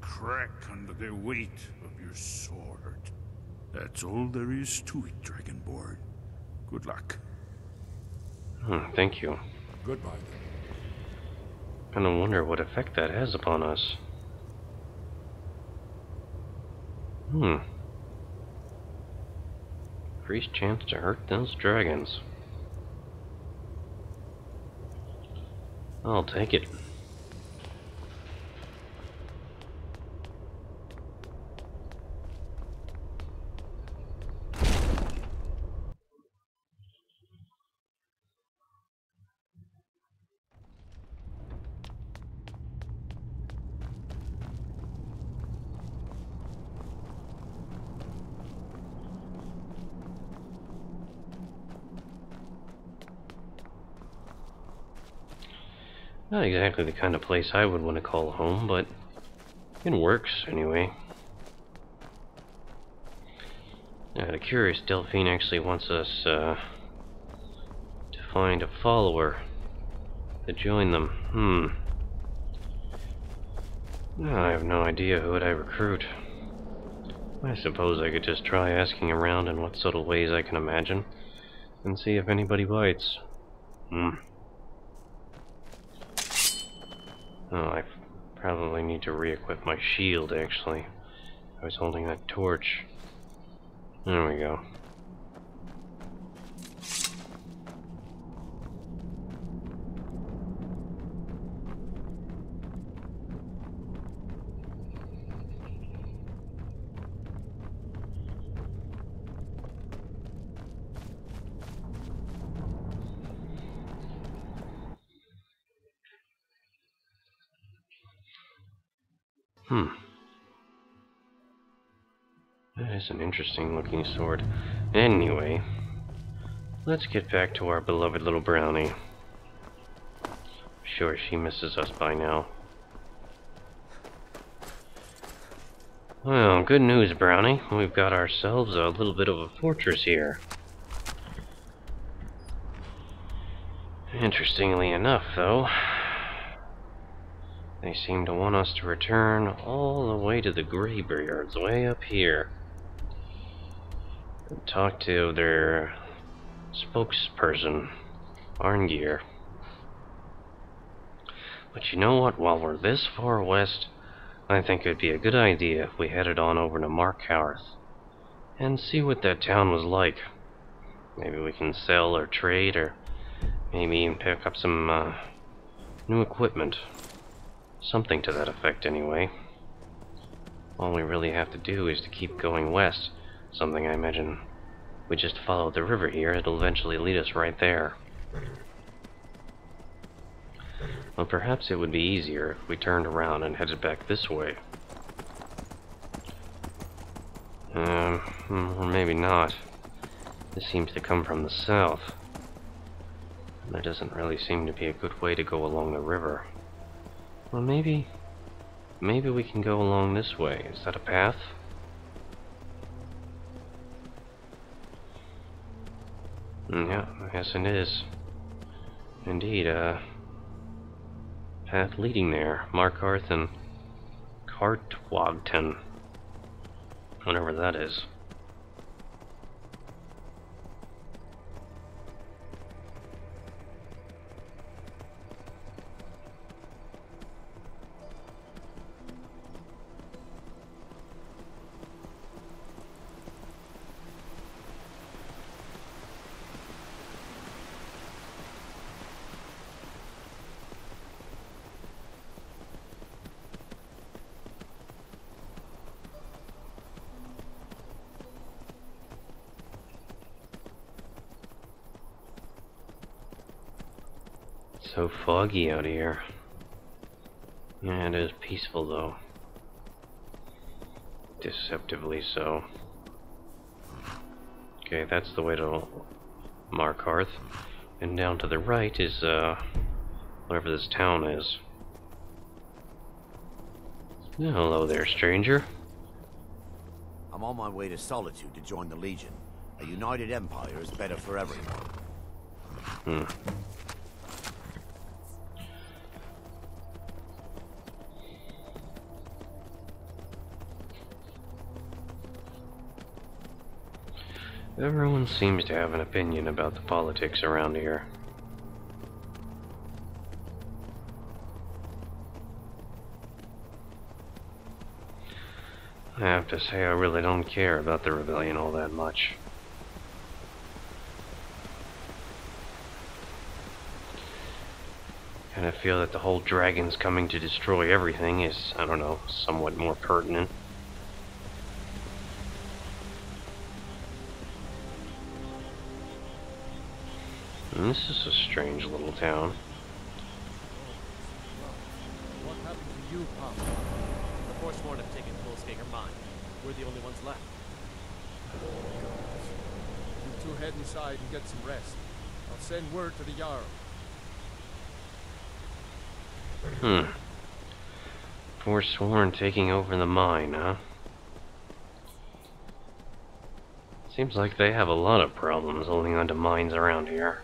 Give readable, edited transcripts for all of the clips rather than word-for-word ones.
crack under the weight of your sword. That's all there is to it, Dragonborn. Good luck. Thank you. Goodbye. I don't wonder what effect that has upon us. Increased chance to hurt those dragons. I'll take it. Not exactly the kind of place I would want to call home, but it works anyway. The curious Delphine actually wants us to find a follower to join them. I have no idea who would I recruit. I suppose I could just try asking around in what subtle ways I can imagine, and see if anybody bites. Oh, I probably need to re-equip my shield, actually. I was holding that torch. There we go. That is an interesting looking sword. Anyway, let's get back to our beloved little brownie. Sure, she misses us by now. Well, good news, Brownie. We've got ourselves a little bit of a fortress here. Interestingly enough, though, they seem to want us to return all the way to the Greybeards, way up here, and talk to their spokesperson, Arngeir. But you know what? While we're this far west, I think it'd be a good idea if we headed on over to Markarth and see what that town was like. Maybe we can sell or trade, or maybe even pick up some new equipment. Something to that effect, anyway. All we really have to do is to keep going west. Something I imagine we just follow the river here, it'll eventually lead us right there. Well, perhaps it would be easier if we turned around and headed back this way. Or maybe not. This seems to come from the south. And there doesn't really seem to be a good way to go along the river. Well, maybe we can go along this way. Is that a path? Yeah, yes it is. Indeed, path leading there. Markarth and Cartwagton. Whatever that is. So foggy out here. Yeah, it is peaceful though. Deceptively so. Okay, that's the way to Markarth. And down to the right is, whatever this town is. Yeah, hello there, stranger. I'm on my way to Solitude to join the Legion. A united empire is better for everyone. Everyone seems to have an opinion about the politics around here. I have to say I really don't care about the rebellion all that much. And I feel that the whole dragons coming to destroy everything is, I don't know, somewhat more pertinent. And this is a strange little town. What happened to you, Pop? The Forsworn have taken Fullskaker mine. We're the only ones left. You two head inside and get some rest. I'll send word to the Jarl. Forsworn taking over the mine, huh? Seems like they have a lot of problems holding onto mines around here.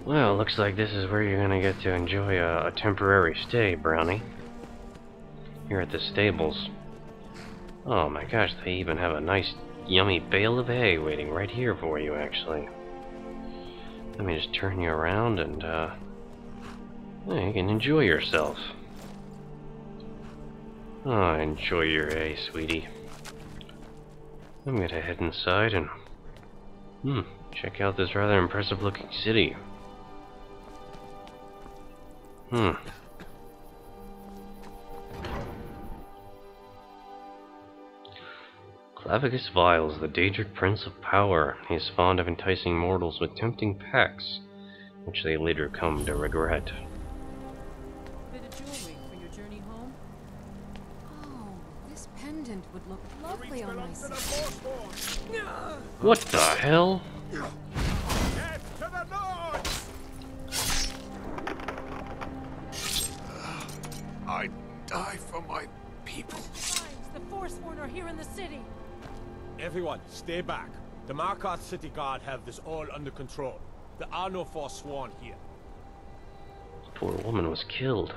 Well, looks like this is where you're gonna get to enjoy a temporary stay, Brownie. Here at the stables. Oh my gosh, they even have a nice, yummy bale of hay waiting right here for you, actually. Let me just turn you around and, well, you can enjoy yourself. Oh, enjoy your hay, sweetie. I'm gonna head inside and, check out this rather impressive looking city. Clavicus Viles, the Daedric Prince of Power. He is fond of enticing mortals with tempting pacts, which they later come to regret. Bit of jewelry for your journey home? Oh, this pendant would look lovely on my sister. What the hell? I'd die for my people. The Forsworn are here in the city. Everyone, stay back. The Markarth city guard have this all under control. There are no Forsworn here. The poor woman was killed.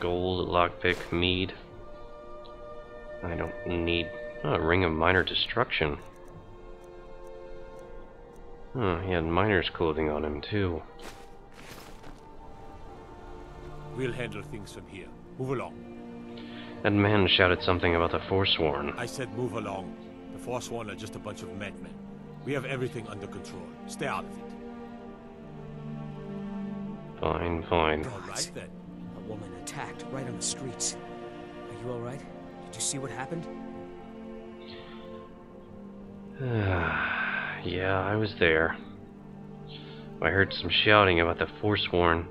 Gold, lockpick, mead. I don't need a ring of minor destruction. He had miner's clothing on him, too. We'll handle things from here. Move along. That man shouted something about the Forsworn. I said move along. The Forsworn are just a bunch of madmen. We have everything under control. Stay out of it. Fine, fine. All right, then. A woman attacked right on the streets. Are you alright? Did you see what happened? Yeah, I was there. I heard some shouting about the Forsworn,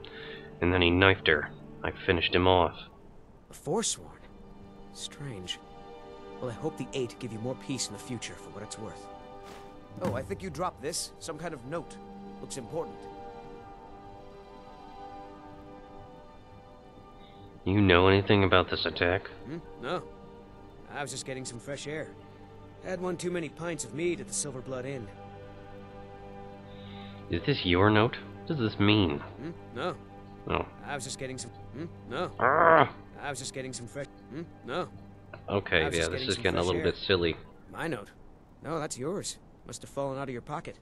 and then he knifed her. I finished him off. A Forsworn? Strange. Well, I hope the Eight give you more peace in the future, for what it's worth. Oh, I think you dropped this. Some kind of note. Looks important. You know anything about this attack? No. I was just getting some fresh air. Had one too many pints of mead at the Silver Blood Inn. Is this your note? What does this mean? No. Oh. I was just getting some... No. Ah! I was just getting some fresh... No. Okay, I was yeah, just this getting is some getting a fresh little air. bit silly. My note? No, that's yours. Must have fallen out of your pocket.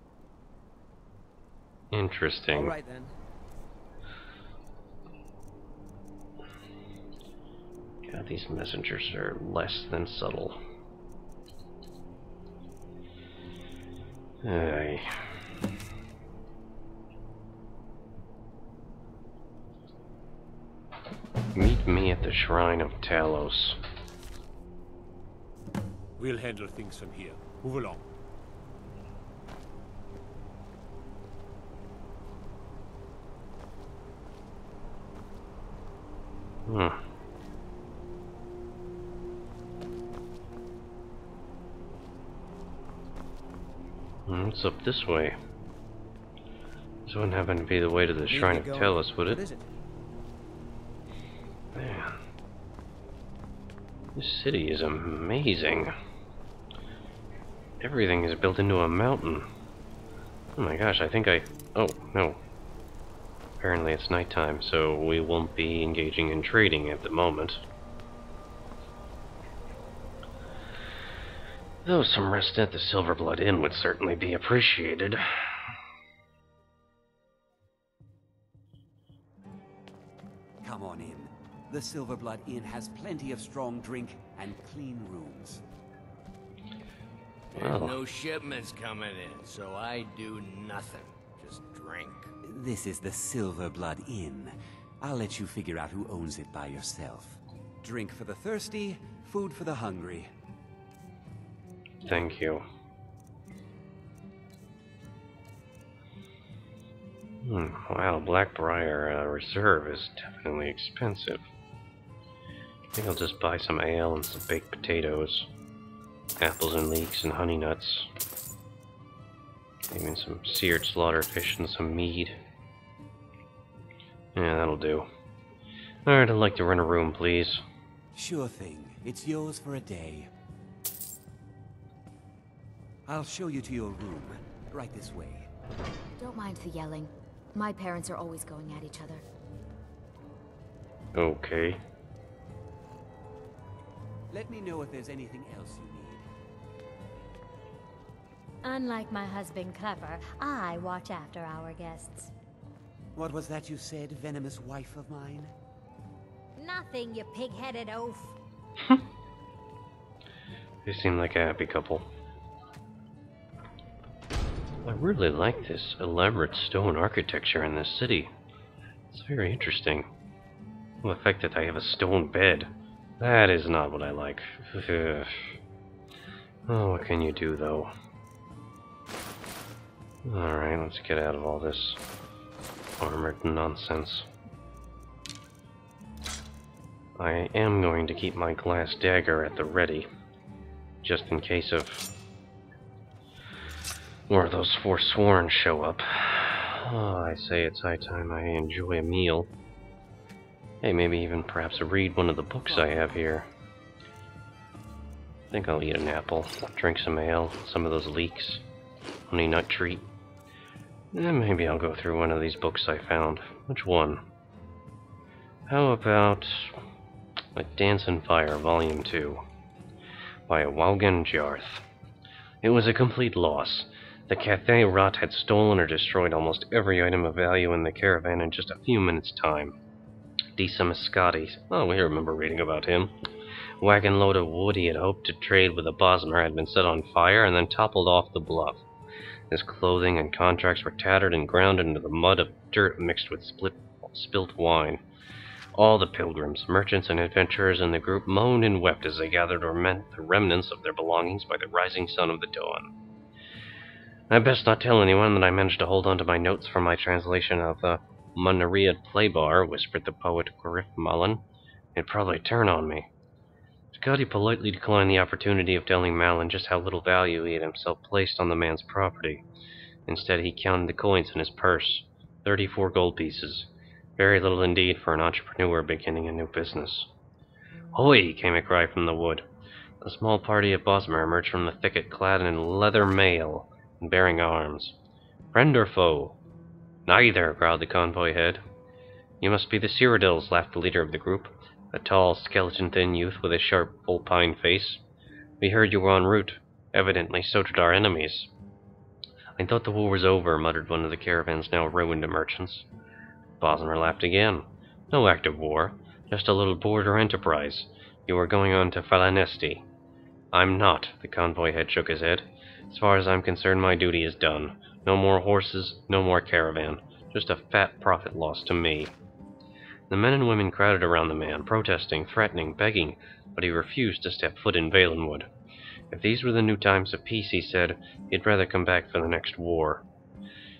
Interesting. All right, then. God, these messengers are less than subtle. Aye. Meet me at the Shrine of Talos. We'll handle things from here. Move along. What's up this way? This wouldn't happen to be the way to the Shrine of Tellus, would it? What is it? Man. This city is amazing. Everything is built into a mountain. Oh my gosh, oh, no. Apparently it's nighttime, so we won't be engaging in trading at the moment. Though some rest at the Silverblood Inn would certainly be appreciated. Come on in. The Silverblood Inn has plenty of strong drink and clean rooms. Well, There's no shipments coming in, so I do nothing. Just drink. This is the Silverblood Inn. I'll let you figure out who owns it by yourself. Drink for the thirsty, food for the hungry. thank you. Wow, Blackbriar Reserve is definitely expensive. I think I'll just buy some ale and some baked potatoes. Apples and leeks and honey nuts. Even some seared slaughtered fish and some mead. Yeah, that'll do. Alright, I'd like to rent a room, please. Sure thing. It's yours for a day. I'll show you to your room. Right this way. Don't mind the yelling. My parents are always going at each other. Okay. Let me know if there's anything else you need. Unlike my husband Clever, I watch after our guests. What was that you said, venomous wife of mine? Nothing, you pig-headed oaf. They seem like a happy couple. I really like this elaborate stone architecture in this city. It's very interesting. The fact that I have a stone bed. That is not what I like. Oh, what can you do, though? Alright, let's get out of all this armored nonsense. I am going to keep my glass dagger at the ready, just in case of more of those Forsworn show up. Oh, I say it's high time I enjoy a meal. Hey, maybe even perhaps read one of the books I have here. I think I'll eat an apple, drink some ale, some of those leeks, honey nut treat. And maybe I'll go through one of these books I found. Which one? How about A Dance in Fire, Volume 2, by Vaughan Jarth. It was a complete loss. The Cathay Rot had stolen or destroyed almost every item of value in the caravan in just a few minutes' time. Decimus Scotty, oh, we remember reading about him. Wagon load of wood he had hoped to trade with a Bosmer had been set on fire and then toppled off the bluff. His clothing and contracts were tattered and ground into the mud of dirt mixed with spilt wine. All the pilgrims, merchants, and adventurers in the group moaned and wept as they gathered the remnants of their belongings by the rising sun of the dawn. I best not tell anyone that I managed to hold on to my notes from my translation of the Munneria Playbar, whispered the poet Qwib Qwib. They'd probably turn on me. Scotty politely declined the opportunity of telling Malin just how little value he had himself placed on the man's property. Instead, he counted the coins in his purse, 34 gold pieces. Very little indeed for an entrepreneur beginning a new business. "Hoi!" came a cry from the wood. A small party of Bosmer emerged from the thicket clad in leather mail and bearing arms. "Friend or foe?" "Neither," growled the convoy head. "You must be the Cyrodiils," laughed the leader of the group, a tall, skeleton-thin youth with a sharp, vulpine face. "We heard you were en route. Evidently, so did our enemies." "I thought the war was over," muttered one of the caravan's now ruined merchants. Bosmer laughed again. "No active war, just a little border enterprise. You are going on to Falanesti." "I'm not," the convoy head shook his head. "As far as I'm concerned, my duty is done. No more horses, no more caravan. Just a fat profit loss to me." The men and women crowded around the man, protesting, threatening, begging, but he refused to step foot in Valenwood. If these were the new times of peace, he said, he'd rather come back for the next war.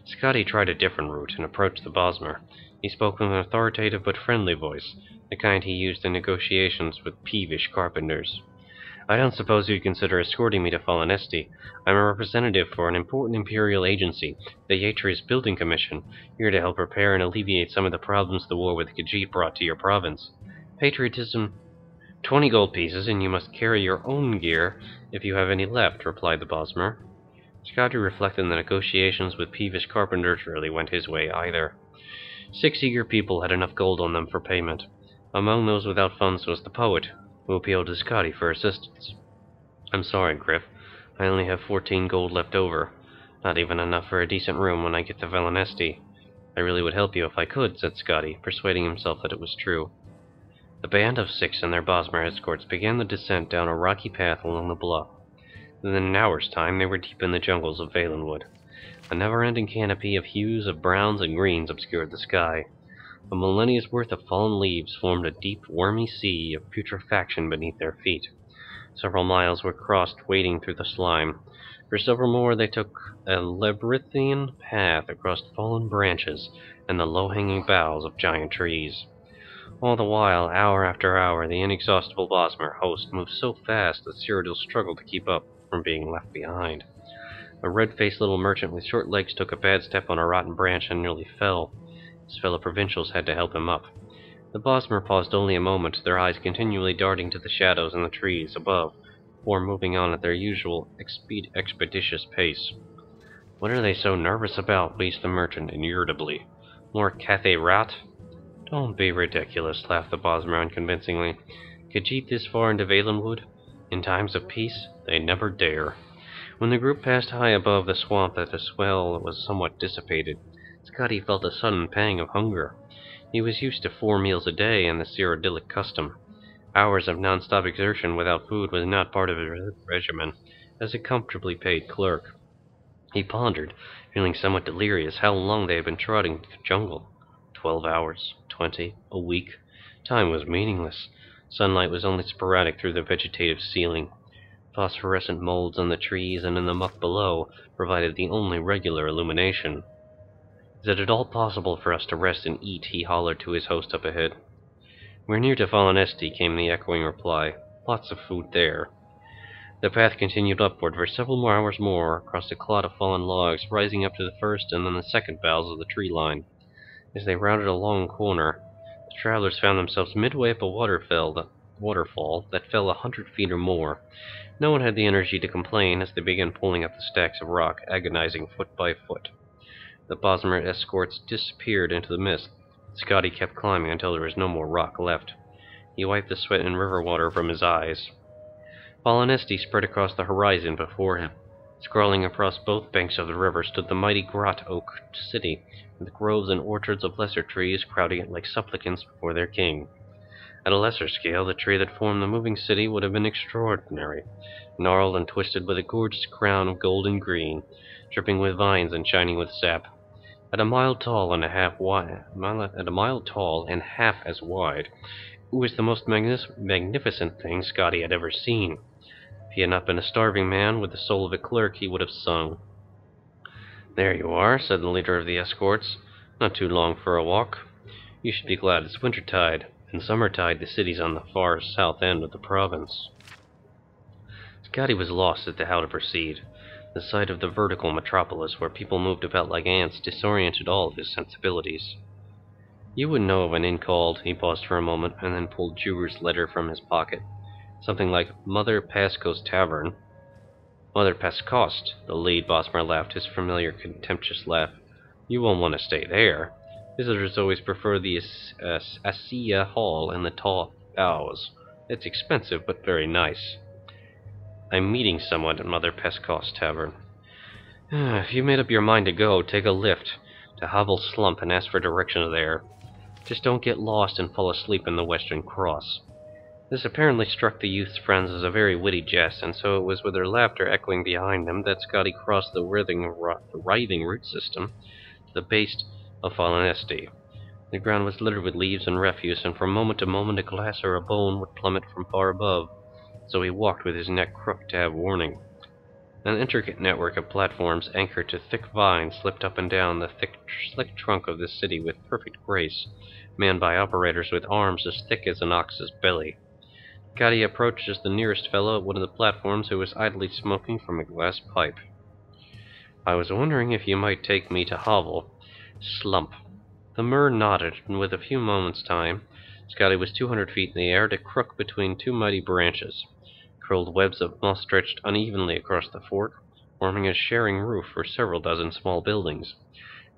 Scotty tried a different route and approached the Bosmer. He spoke with an authoritative but friendly voice, the kind he used in negotiations with peevish carpenters. I don't suppose you'd consider escorting me to Falanesti. I'm a representative for an important Imperial agency, the Yatri's Building Commission, here to help repair and alleviate some of the problems the war with Qwib brought to your province. Patriotism... 20 gold pieces, and you must carry your own gear if you have any left, replied the Bosmer. Skadi reflected that negotiations with peevish carpenters rarely went his way either. 6 eager people had enough gold on them for payment. Among those without funds was the poet, who appealed to Skadi for assistance. I'm sorry, Griff. I only have 14 gold left over. Not even enough for a decent room when I get to Valanesti. I really would help you if I could, said Skadi, persuading himself that it was true. The band of 6 and their Bosmer escorts began the descent down a rocky path along the bluff. Within an hour's time, they were deep in the jungles of Valenwood. A never-ending canopy of hues of browns and greens obscured the sky. A millennia's worth of fallen leaves formed a deep, wormy sea of putrefaction beneath their feet. Several miles were crossed wading through the slime. For several more they took a labyrinthine path across fallen branches and the low-hanging boughs of giant trees. All the while, hour after hour, the inexhaustible Bosmer host moved so fast that Cyrodiil struggled to keep up from being left behind. A red-faced little merchant with short legs took a bad step on a rotten branch and nearly fell. His fellow provincials had to help him up. The Bosmer paused only a moment, their eyes continually darting to the shadows in the trees above, before moving on at their usual expeditious pace. What are they so nervous about? Wheezed the merchant irritably. More Cathay rat? Don't be ridiculous, laughed the Bosmer unconvincingly. Qwib this far into Valenwood? In times of peace, they never dare. When the group passed high above the swamp that the swell was somewhat dissipated, Skadi felt a sudden pang of hunger. He was used to 4 meals a day and the Cyrodiilic custom. Hours of non-stop exertion without food was not part of his regimen, as a comfortably paid clerk. He pondered, feeling somewhat delirious, how long they had been trotting through the jungle. 12 hours, 20, a week. Time was meaningless. Sunlight was only sporadic through the vegetative ceiling. Phosphorescent molds on the trees and in the muck below provided the only regular illumination. Is it at all possible for us to rest and eat? He hollered to his host up ahead. We're near to Falanesti, came the echoing reply. Lots of food there. The path continued upward for several hours more, across a clot of fallen logs, rising up to the first and then the second boughs of the tree line. As they rounded a long corner, the travelers found themselves midway up a waterfall that fell 100 feet or more. No one had the energy to complain as they began pulling up the stacks of rock, agonizing foot by foot. The Bosmer escorts disappeared into the mist. Skadi kept climbing until there was no more rock left. He wiped the sweat and river water from his eyes. Falanesti spread across the horizon before him. Scrawling across both banks of the river stood the mighty grot oak city, with groves and orchards of lesser trees crowding it like supplicants before their king. At a lesser scale, the tree that formed the moving city would have been extraordinary, gnarled and twisted with a gorgeous crown of golden green, dripping with vines and shining with sap. At a mile tall and half as wide, it was the most magnificent thing Skadi had ever seen. If he had not been a starving man with the soul of a clerk, he would have sung. There you are, said the leader of the escorts. Not too long for a walk. You should be glad it's wintertide. In summertide, the city's on the far south end of the province. Skadi was lost as to how to proceed. The sight of the vertical metropolis, where people moved about like ants, disoriented all of his sensibilities. You wouldn't know of an inn called, he paused for a moment, and then pulled Juber's letter from his pocket. Something like Mother Pasco's Tavern. Mother Pascost, the lead Bosmer laughed his familiar contemptuous laugh. You won't want to stay there. Visitors always prefer the Asiya Hall and the tall boughs. It's expensive, but very nice. I'm meeting someone at Mother Pascost's Tavern. If you made up your mind to go, take a lift to Havel Slump and ask for directions there. Just don't get lost and fall asleep in the Western Cross. This apparently struck the youth's friends as a very witty jest, and so it was with their laughter echoing behind them that Skadi crossed the writhing root system to the base of Falanesti. The ground was littered with leaves and refuse, and from moment to moment a glass or a bone would plummet from far above, so he walked with his neck crooked to have warning. An intricate network of platforms anchored to thick vines slipped up and down the slick trunk of the city with perfect grace, manned by operators with arms as thick as an ox's belly. Scotty approaches the nearest fellow at one of the platforms who was idly smoking from a glass pipe. "I was wondering if you might take me to Hovel. Slump." The Mer nodded, and with a few moments' time, Scotty was 200 feet in the air to crook between two mighty branches. Curled webs of moss stretched unevenly across the fork, forming a sharing roof for several dozen small buildings.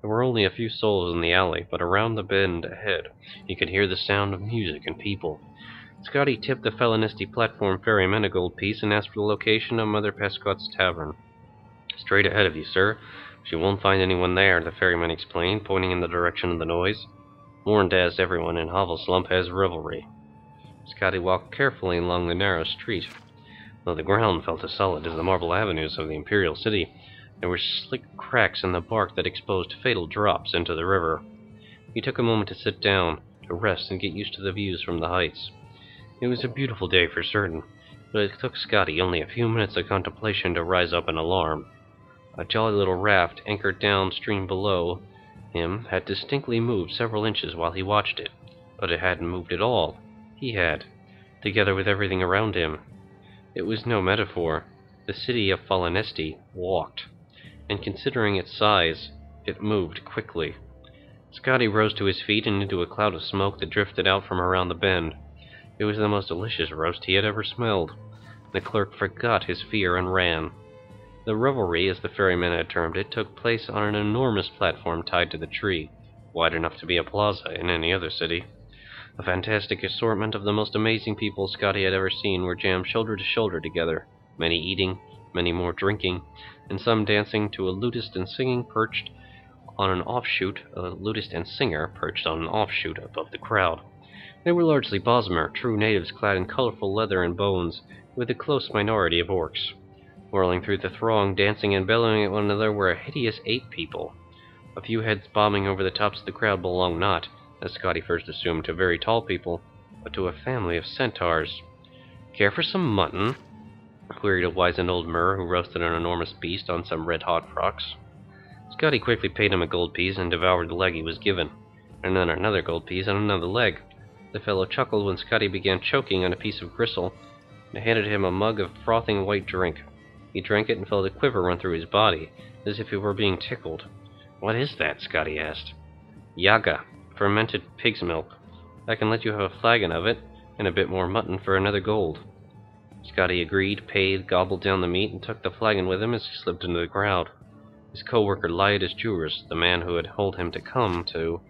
There were only a few souls in the alley, but around the bend ahead, he could hear the sound of music and people. Scotty tipped the Felinisty platform ferryman a gold piece and asked for the location of Mother Pescot's tavern. "Straight ahead of you, sir. But you won't find anyone there," the ferryman explained, pointing in the direction of the noise. "Warned as everyone in Hovel Slump has revelry." Scotty walked carefully along the narrow street. Though the ground felt as solid as the marble avenues of the Imperial City, there were slick cracks in the bark that exposed fatal drops into the river. He took a moment to sit down, to rest and get used to the views from the heights. It was a beautiful day for certain, but it took Scotty only a few minutes of contemplation to rise up in alarm. A jolly little raft anchored downstream below him had distinctly moved several inches while he watched it, but it hadn't moved at all. He had, together with everything around him. It was no metaphor. The city of Felinisty walked, and considering its size, it moved quickly. Scotty rose to his feet and into a cloud of smoke that drifted out from around the bend. It was the most delicious roast he had ever smelled. The clerk forgot his fear and ran. The revelry, as the ferryman had termed it, took place on an enormous platform tied to the tree, wide enough to be a plaza in any other city. A fantastic assortment of the most amazing people Scotty had ever seen were jammed shoulder to shoulder together, many eating, many more drinking, and some dancing to a lutist and singer perched on an offshoot above the crowd. They were largely Bosmer, true natives clad in colorful leather and bones, with a close minority of orcs. Whirling through the throng, dancing and bellowing at one another, were a hideous 8 people. A few heads bobbing over the tops of the crowd belonged not, as Scotty first assumed, to very tall people, but to a family of centaurs. "Care for some mutton?" queried a wizened old Mer who roasted an enormous beast on some red-hot rocks. Scotty quickly paid him a gold piece and devoured the leg he was given, and then another gold piece and another leg. The fellow chuckled when Scotty began choking on a piece of gristle and handed him a mug of frothing white drink. He drank it and felt a quiver run through his body, as if he were being tickled. "What is that?" Scotty asked. "Yaga, fermented pig's milk. I can let you have a flagon of it, and a bit more mutton for another gold." Scotty agreed, paid, gobbled down the meat, and took the flagon with him as he slipped into the crowd. His co-worker Lyodis Juris, the man who had told him to come to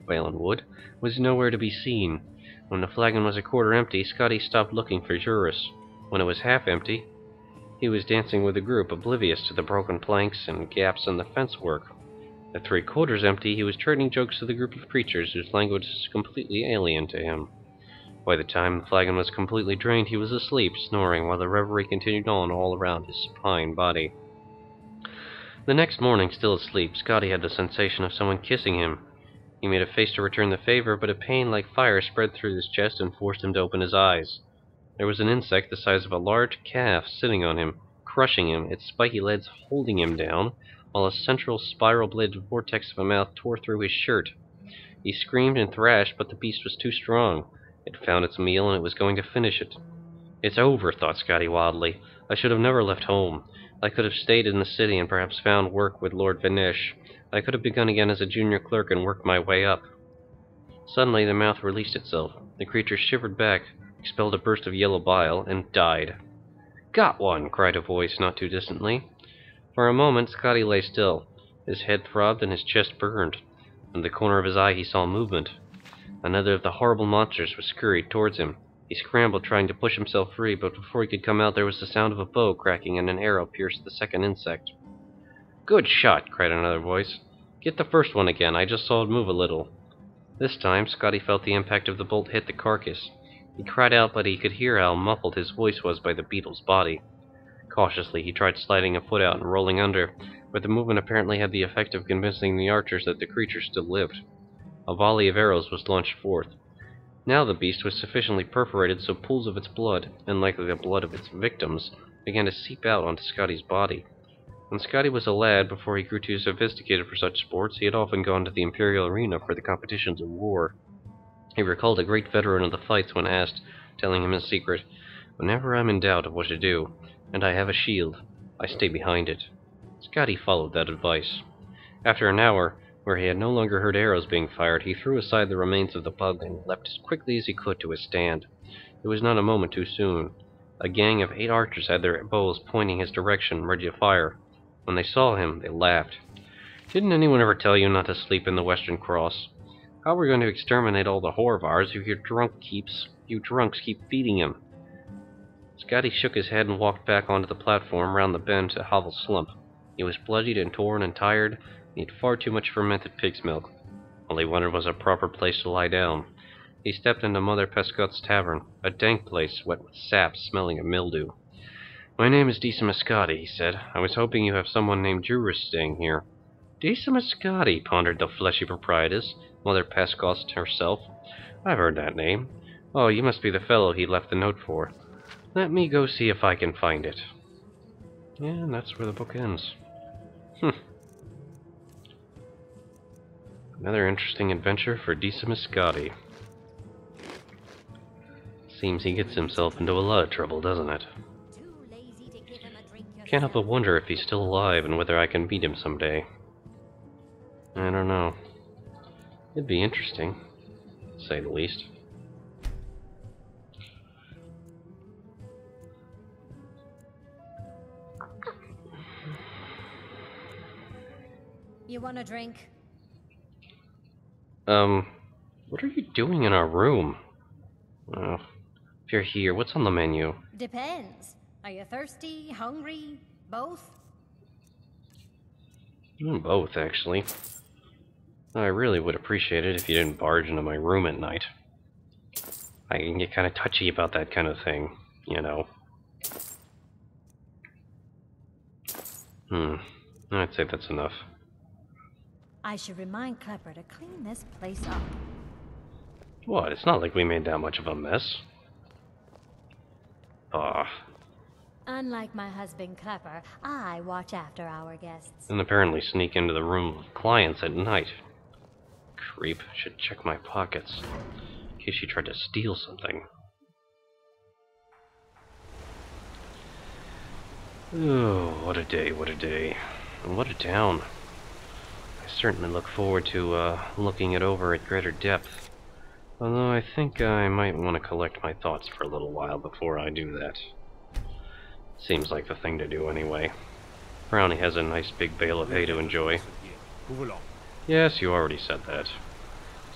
Wayland Wood, was nowhere to be seen. When the flagon was a quarter empty, Scotty stopped looking for Juris. When it was half empty, he was dancing with the group, oblivious to the broken planks and gaps in the fence work. At 3/4 empty, he was trading jokes to the group of creatures whose language was completely alien to him. By the time the flagon was completely drained, he was asleep, snoring, while the revelry continued on all around his supine body. The next morning, still asleep, Scotty had the sensation of someone kissing him. He made a face to return the favor, but a pain like fire spread through his chest and forced him to open his eyes. There was an insect the size of a large calf sitting on him, crushing him, its spiky legs holding him down, while a central spiral-bladed vortex of a mouth tore through his shirt. He screamed and thrashed, but the beast was too strong. It found its meal, and it was going to finish it. "It's over," thought Scotty wildly. "I should have never left home. I could have stayed in the city and perhaps found work with Lord Vinesh. I could have begun again as a junior clerk and worked my way up." Suddenly the mouth released itself. The creature shivered back, expelled a burst of yellow bile, and died. "Got one!" cried a voice not too distantly. For a moment Scotty lay still. His head throbbed and his chest burned. In the corner of his eye he saw movement. Another of the horrible monsters was scurried towards him. He scrambled, trying to push himself free, but before he could come out there was the sound of a bow cracking and an arrow pierced the second insect. "Good shot!" cried another voice. "Get the first one again, I just saw it move a little." This time Scotty felt the impact of the bolt hit the carcass. He cried out, but he could hear how muffled his voice was by the beetle's body. Cautiously he tried sliding a foot out and rolling under, but the movement apparently had the effect of convincing the archers that the creature still lived. A volley of arrows was launched forth. Now the beast was sufficiently perforated so pools of its blood, and likely the blood of its victims, began to seep out onto Scotty's body. When Scotty was a lad, before he grew too sophisticated for such sports, he had often gone to the Imperial arena for the competitions of war. He recalled a great veteran of the fights when asked, telling him his secret. Whenever I'm in doubt of what to do, and I have a shield, I stay behind it. Scotty followed that advice. After an hour, where he had no longer heard arrows being fired, he threw aside the remains of the bug and leapt as quickly as he could to his stand. It was not a moment too soon. A gang of 8 archers had their bows pointing his direction, ready to fire. When they saw him, they laughed. Didn't anyone ever tell you not to sleep in the Western Cross? How are we going to exterminate all the Horvars if you drunks keep feeding him? Scotty shook his head and walked back onto the platform round the bend to Hovel's slump. He was bloodied and torn and tired, and he had far too much fermented pig's milk. All he wanted was a proper place to lie down. He stepped into Mother Pescot's tavern, a dank place wet with sap, smelling of mildew. "My name is Decimus Scotty," he said. "I was hoping you have someone named Juris staying here." "Decimus Scotty," pondered the fleshy proprietress, Mother Pescot herself. "I've heard that name. Oh, you must be the fellow he left the note for. Let me go see if I can find it." Yeah, and that's where the book ends. Another interesting adventure for Decimus Scotty. Seems he gets himself into a lot of trouble, doesn't it? Can't help but wonder if he's still alive and whether I can beat him someday. I don't know. It'd be interesting, to say the least. You want a drink? What are you doing in our room? Oh, if you're here, what's on the menu? Depends. Are you thirsty, hungry, both? Both, actually. I really would appreciate it if you didn't barge into my room at night. I can get kind of touchy about that kind of thing, you know. I'd say that's enough. I should remind Klepper to clean this place up. What? It's not like we made that much of a mess. Unlike my husband Klepper, I watch after our guests. And apparently sneak into the room of clients at night. Creep. Should check my pockets, in case she tried to steal something. Oh, what a day, what a day. And what a town. I certainly look forward to looking it over at greater depth. Although I think I might want to collect my thoughts for a little while before I do that. Seems like the thing to do anyway. Brownie has a nice big bale of hay to enjoy. Yes, you already said that.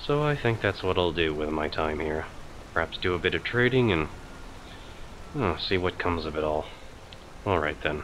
So I think that's what I'll do with my time here. Perhaps do a bit of trading and see what comes of it all. Alright then.